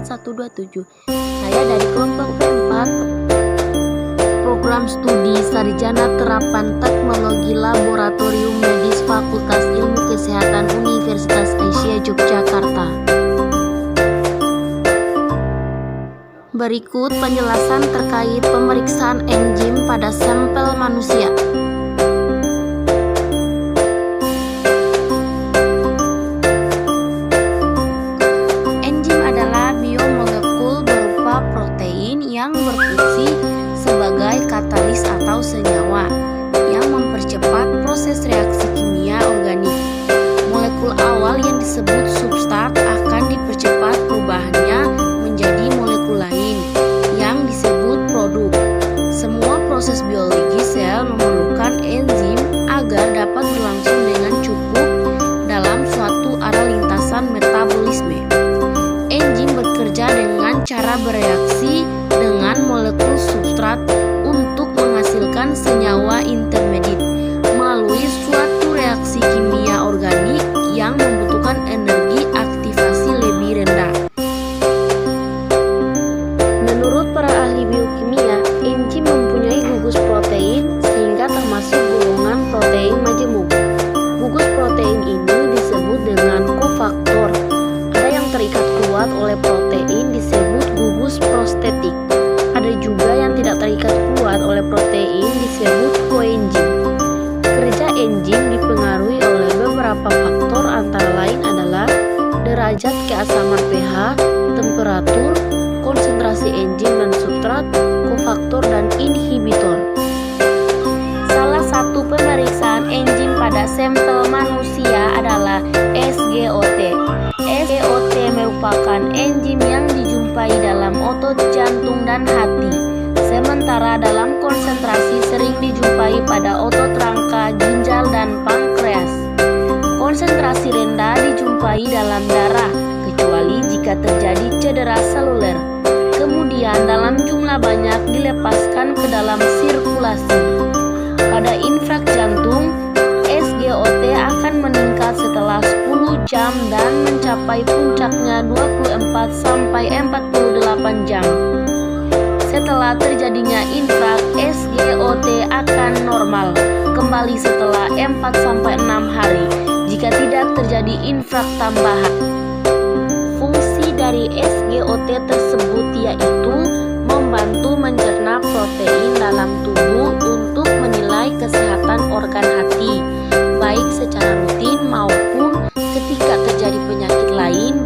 127. Saya dari kelompok P4, program studi Sarjana Terapan Teknologi Laboratorium Medis Fakultas Ilmu Kesehatan Universitas Asia Yogyakarta. Berikut penjelasan terkait pemeriksaan enzim pada sampel manusia. Enzim adalah biomolekul berupa protein yang berfungsi sebagai katalis atau senyawa yang mempercepat proses reaksi kimia organik. Molekul awal yang disebut substrat akan dipercepat perubahannya menjadi molekul lain yang disebut produk. Semua proses biologi sel memerlukan enzim agar dapat berlangsung dengan cukup dalam suatu arah lintasan metabolisme. Enzim bekerja dengan cara bereaksi dengan molekul substrat untuk menghasilkan senyawa intermediate melalui suatu reaksi kimia organik yang membutuhkan energi aktivasi lebih rendah. Menurut para ahli biokimia, enzim mempunyai gugus protein sehingga termasuk golongan protein majemuk. Gugus protein ini disebut dengan kofaktor. Ada yang terikat kuat oleh protein disebut gugus prostetik. Ada juga yang tidak terikat kuat oleh protein disebut koenzim. Kerja enzim dipengaruhi oleh beberapa faktor antara lain adalah derajat keasaman pH, temperatur, konsentrasi enzim dan substrat, kofaktor dan inhibitor. Salah satu pemeriksaan enzim pada sampel manusia adalah SGOT. SGOT merupakan enzim yang dijumpai dalam otot jantung dan hati, sementara dalam konsentrasi sering dijumpai pada otot rangka, ginjal, dan pankreas. Konsentrasi rendah dijumpai dalam darah, kecuali jika terjadi cedera seluler. Kemudian dalam jumlah banyak dilepaskan ke dalam sirkulasi. Pada infark jantung, SGOT akan meningkat setelah 10 jam dan mencapai puncaknya 24-48 jam. Setelah terjadinya infark, SGOT akan normal kembali setelah 4-6 hari jika tidak terjadi infark tambahan. Fungsi dari SGOT tersebut yaitu membantu mencerna protein dalam tubuh untuk menilai kesehatan organ hati, baik secara rutin maupun ketika terjadi penyakit lain